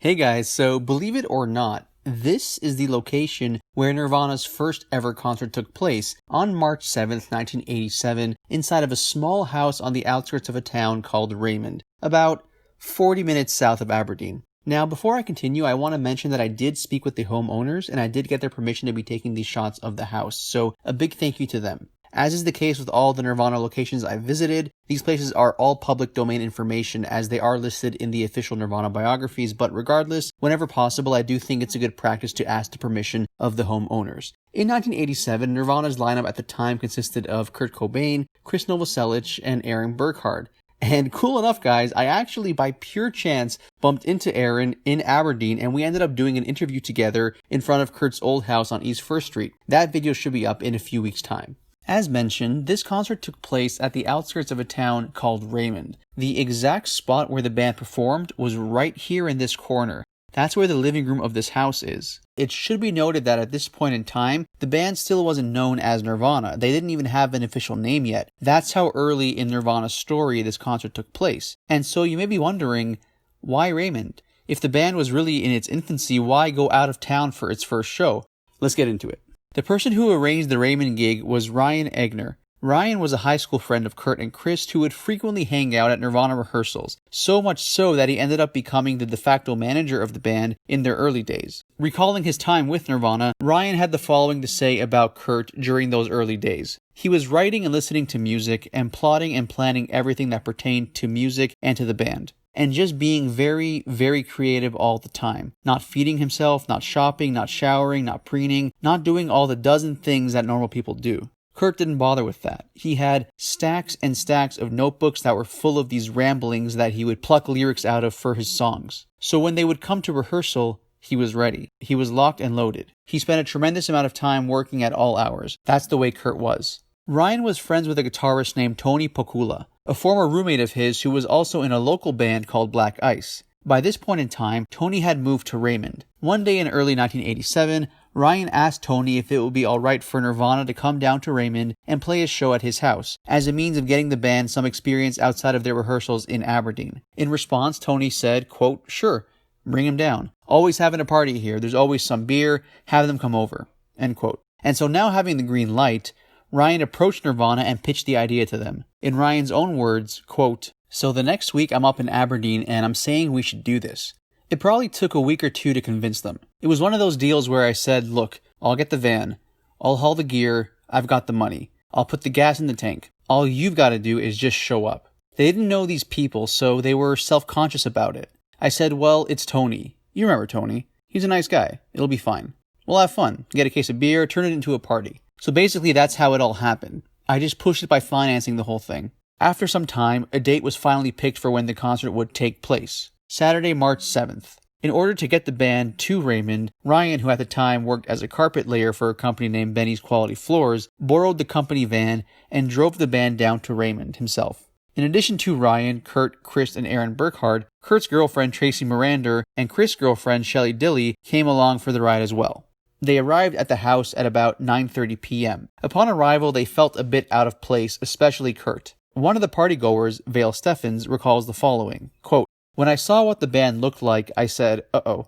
Hey guys, so believe it or not, this is the location where Nirvana's first ever concert took place on March 7th, 1987, inside of a small house on the outskirts of a town called Raymond, about 40 minutes south of Aberdeen. Now, before I continue, I want to mention that I did speak with the homeowners and I did get their permission to be taking these shots of the house, so a big thank you to them. As is the case with all the Nirvana locations I've visited, these places are all public domain information as they are listed in the official Nirvana biographies, but regardless, whenever possible, I do think it's a good practice to ask the permission of the homeowners. In 1987, Nirvana's lineup at the time consisted of Kurt Cobain, Krist Novoselic, and Aaron Burckhard. And cool enough, guys, I actually, by pure chance, bumped into Aaron in Aberdeen, and we ended up doing an interview together in front of Kurt's old house on East 1st Street. That video should be up in a few weeks' time. As mentioned, this concert took place at the outskirts of a town called Raymond. The exact spot where the band performed was right here in this corner. That's where the living room of this house is. It should be noted that at this point in time, the band still wasn't known as Nirvana. They didn't even have an official name yet. That's how early in Nirvana's story this concert took place. And so you may be wondering, why Raymond? If the band was really in its infancy, why go out of town for its first show? Let's get into it. The person who arranged the Raymond gig was Ryan Egner. Ryan was a high school friend of Kurt and Krist who would frequently hang out at Nirvana rehearsals, so much so that he ended up becoming the de facto manager of the band in their early days. Recalling his time with Nirvana, Ryan had the following to say about Kurt during those early days. He was writing and listening to music and plotting and planning everything that pertained to music and to the band. And just being very, very creative all the time. Not feeding himself, not shopping, not showering, not preening, not doing all the dozen things that normal people do. Kurt didn't bother with that. He had stacks and stacks of notebooks that were full of these ramblings that he would pluck lyrics out of for his songs. So when they would come to rehearsal, he was ready. He was locked and loaded. He spent a tremendous amount of time working at all hours. That's the way Kurt was. Ryan was friends with a guitarist named Tony Pokula, a former roommate of his who was also in a local band called Black Ice. By this point in time, Tony had moved to Raymond. One day in early 1987, Ryan asked Tony if it would be alright for Nirvana to come down to Raymond and play a show at his house, as a means of getting the band some experience outside of their rehearsals in Aberdeen. In response, Tony said, quote, "Sure, bring him down. Always having a party here. There's always some beer. Have them come over." End quote. And so now having the green light, Ryan approached Nirvana and pitched the idea to them. In Ryan's own words, quote, "So the next week I'm up in Aberdeen and I'm saying we should do this." It probably took a week or two to convince them. It was one of those deals where I said, look, I'll get the van, I'll haul the gear, I've got the money, I'll put the gas in the tank. All you've got to do is just show up. They didn't know these people, so they were self-conscious about it. I said, well, it's Tony. You remember Tony. He's a nice guy. It'll be fine. We'll have fun. Get a case of beer, turn it into a party. So basically that's how it all happened. I just pushed it by financing the whole thing. After some time, a date was finally picked for when the concert would take place. Saturday, March 7th. In order to get the band to Raymond, Ryan, who at the time worked as a carpet layer for a company named Benny's Quality Floors, borrowed the company van and drove the band down to Raymond himself. In addition to Ryan, Kurt, Krist, and Aaron Burckhard, Kurt's girlfriend Tracy Mirander and Krist's girlfriend Shelley Dilley came along for the ride as well. They arrived at the house at about 9:30 p.m. Upon arrival, they felt a bit out of place, especially Kurt. One of the partygoers, Vale Steffens, recalls the following, quote, "When I saw what the band looked like, I said, uh-oh.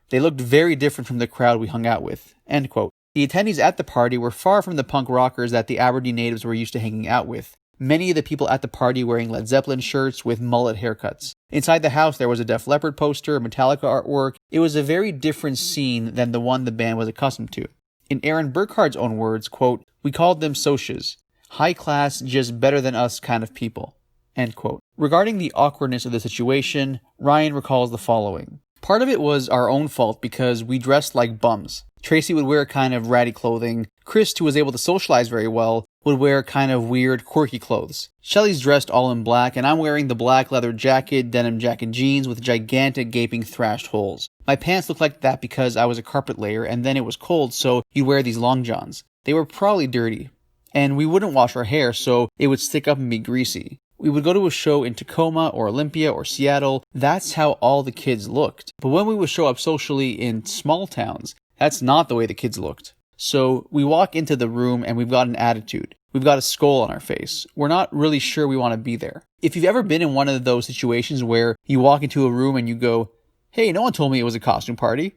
They looked very different from the crowd we hung out with." End quote. The attendees at the party were far from the punk rockers that the Aberdeen natives were used to hanging out with. Many of the people at the party wearing Led Zeppelin shirts with mullet haircuts. Inside the house, there was a Def Leppard poster, Metallica artwork. It was a very different scene than the one the band was accustomed to. In Aaron Burkhard's own words, quote, "We called them socias. High class, just better than us kind of people." End quote. Regarding the awkwardness of the situation, Ryan recalls the following. Part of it was our own fault because we dressed like bums. Tracy would wear kind of ratty clothing. Krist, who was able to socialize very well, would wear kind of weird, quirky clothes. Shelley's dressed all in black, and I'm wearing the black leather jacket, denim jacket jeans with gigantic gaping thrashed holes. My pants looked like that because I was a carpet layer, and then it was cold, so you'd wear these long johns. They were probably dirty. And we wouldn't wash our hair, so it would stick up and be greasy. We would go to a show in Tacoma or Olympia or Seattle. That's how all the kids looked. But when we would show up socially in small towns, that's not the way the kids looked. So we walk into the room and we've got an attitude. We've got a skull on our face. We're not really sure we want to be there. If you've ever been in one of those situations where you walk into a room and you go, hey, no one told me it was a costume party.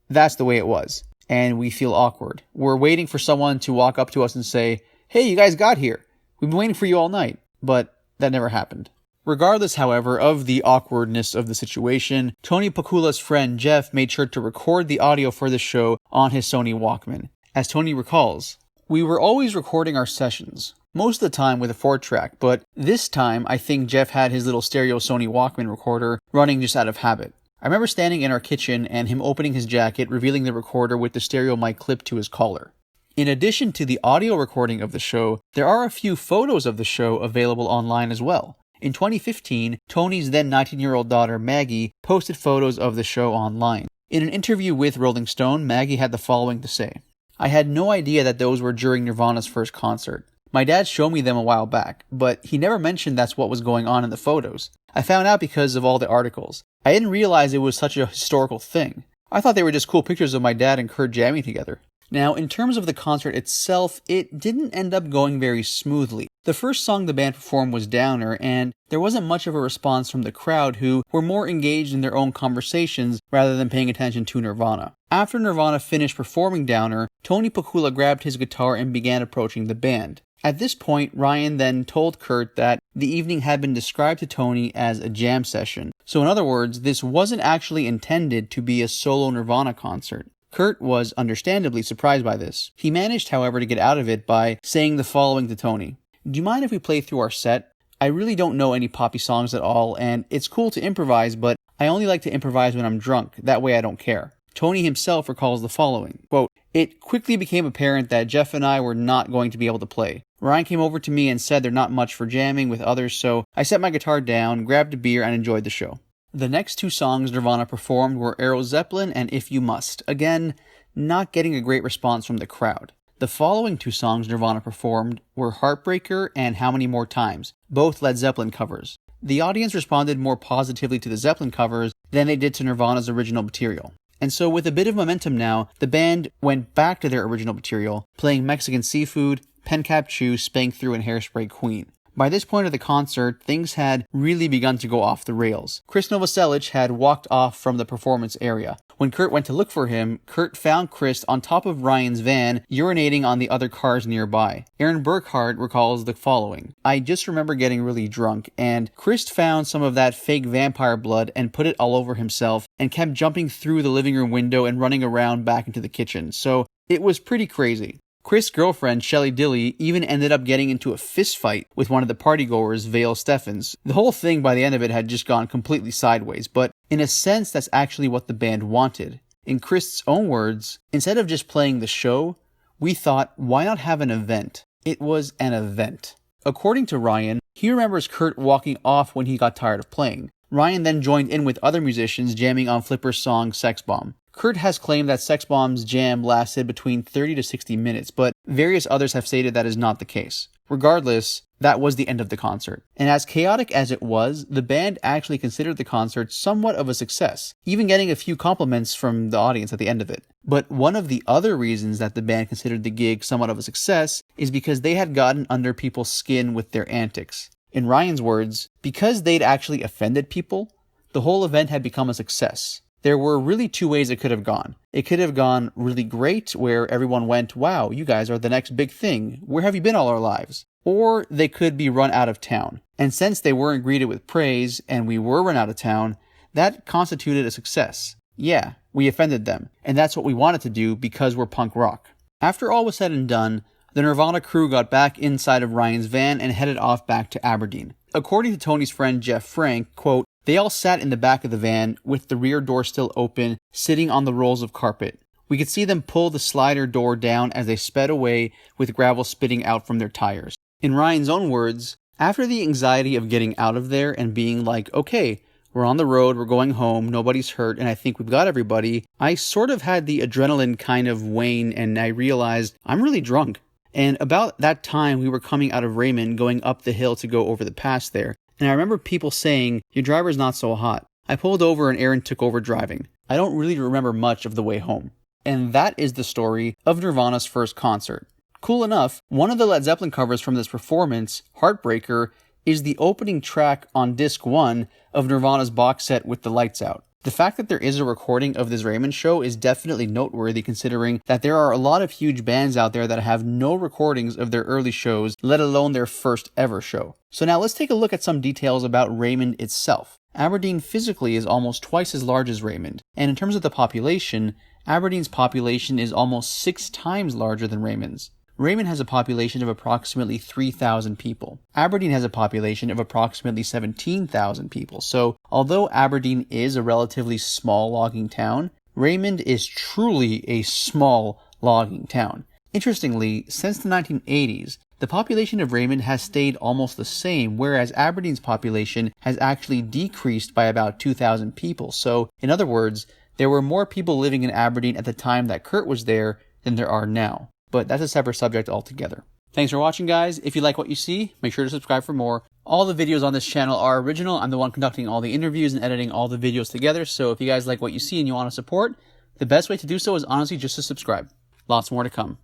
That's the way it was. And we feel awkward. We're waiting for someone to walk up to us and say, hey, you guys got here. We've been waiting for you all night. But that never happened. Regardless, however, of the awkwardness of the situation, Tony Pakula's friend Jeff made sure to record the audio for the show on his Sony Walkman. As Tony recalls, we were always recording our sessions, most of the time with a 4-track, but this time I think Jeff had his little stereo Sony Walkman recorder running just out of habit. I remember standing in our kitchen and him opening his jacket, revealing the recorder with the stereo mic clipped to his collar. In addition to the audio recording of the show, there are a few photos of the show available online as well. In 2015, Tony's then 19-year-old daughter Maggie posted photos of the show online. In an interview with Rolling Stone, Maggie had the following to say: I had no idea that those were during Nirvana's first concert. My dad showed me them a while back, but he never mentioned that's what was going on in the photos. I found out because of all the articles. I didn't realize it was such a historical thing. I thought they were just cool pictures of my dad and Kurt jamming together. Now, in terms of the concert itself, it didn't end up going very smoothly. The first song the band performed was Downer, and there wasn't much of a response from the crowd, who were more engaged in their own conversations rather than paying attention to Nirvana. After Nirvana finished performing Downer, Tony Pakula grabbed his guitar and began approaching the band. At this point, Ryan then told Kurt that the evening had been described to Tony as a jam session. So in other words, this wasn't actually intended to be a solo Nirvana concert. Kurt was understandably surprised by this. He managed, however, to get out of it by saying the following to Tony: do you mind if we play through our set? I really don't know any poppy songs at all, and it's cool to improvise, but I only like to improvise when I'm drunk. That way I don't care. Tony himself recalls the following, quote, it quickly became apparent that Jeff and I were not going to be able to play. Ryan came over to me and said they're not much for jamming with others, so I set my guitar down, grabbed a beer, and enjoyed the show. The next two songs Nirvana performed were Aero Zeppelin and If You Must. Again, not getting a great response from the crowd. The following two songs Nirvana performed were Heartbreaker and How Many More Times, both Led Zeppelin covers. The audience responded more positively to the Zeppelin covers than they did to Nirvana's original material. And so with a bit of momentum now, the band went back to their original material, playing Mexican Seafood, Pencap Chew, Spank Through, and Hairspray Queen. By this point of the concert, things had really begun to go off the rails. Krist Novoselic had walked off from the performance area. When Kurt went to look for him, Kurt found Krist on top of Ryan's van, urinating on the other cars nearby. Aaron Burckhard recalls the following: I just remember getting really drunk, and Krist found some of that fake vampire blood and put it all over himself, and kept jumping through the living room window and running around back into the kitchen. So it was pretty crazy. Krist's girlfriend, Shelley Dilly, even ended up getting into a fist fight with one of the partygoers, Vale Steffens. The whole thing by the end of it had just gone completely sideways, but in a sense that's actually what the band wanted. In Krist's own words, instead of just playing the show, we thought, why not have an event? It was an event. According to Ryan, he remembers Kurt walking off when he got tired of playing. Ryan then joined in with other musicians jamming on Flipper's song Sex Bomb. Kurt has claimed that Sex Bomb's jam lasted between 30 to 60 minutes, but various others have stated that is not the case. Regardless, that was the end of the concert. And as chaotic as it was, the band actually considered the concert somewhat of a success, even getting a few compliments from the audience at the end of it. But one of the other reasons that the band considered the gig somewhat of a success is because they had gotten under people's skin with their antics. In Ryan's words, because they'd actually offended people, the whole event had become a success. There were really two ways it could have gone. It could have gone really great, where everyone went, wow, you guys are the next big thing. Where have you been all our lives? Or they could be run out of town. And since they weren't greeted with praise, and we were run out of town, that constituted a success. Yeah, we offended them. And that's what we wanted to do because we're punk rock. After all was said and done, the Nirvana crew got back inside of Ryan's van and headed off back to Aberdeen. According to Tony's friend Jeff Frank, quote, they all sat in the back of the van with the rear door still open, sitting on the rolls of carpet. We could see them pull the slider door down as they sped away with gravel spitting out from their tires. In Ryan's own words, after the anxiety of getting out of there and being like, okay, we're on the road, we're going home, nobody's hurt, and I think we've got everybody, I sort of had the adrenaline kind of wane and I realized I'm really drunk. And about that time, we were coming out of Raymond, going up the hill to go over the pass there. And I remember people saying, your driver's not so hot. I pulled over and Aaron took over driving. I don't really remember much of the way home. And that is the story of Nirvana's first concert. Cool enough, one of the Led Zeppelin covers from this performance, Heartbreaker, is the opening track on disc 1 of Nirvana's box set With the Lights Out. The fact that there is a recording of this Raymond show is definitely noteworthy, considering that there are a lot of huge bands out there that have no recordings of their early shows, let alone their first ever show. So now let's take a look at some details about Raymond itself. Aberdeen physically is almost twice as large as Raymond, and in terms of the population, Aberdeen's population is almost 6 times larger than Raymond's. Raymond has a population of approximately 3,000 people. Aberdeen has a population of approximately 17,000 people. So, although Aberdeen is a relatively small logging town, Raymond is truly a small logging town. Interestingly, since the 1980s, the population of Raymond has stayed almost the same, whereas Aberdeen's population has actually decreased by about 2,000 people. So, in other words, there were more people living in Aberdeen at the time that Kurt was there than there are now. But that's a separate subject altogether. Thanks for watching, guys. If you like what you see, make sure to subscribe for more. All the videos on this channel are original. I'm the one conducting all the interviews and editing all the videos together. So if you guys like what you see and you want to support, the best way to do so is honestly just to subscribe. Lots more to come.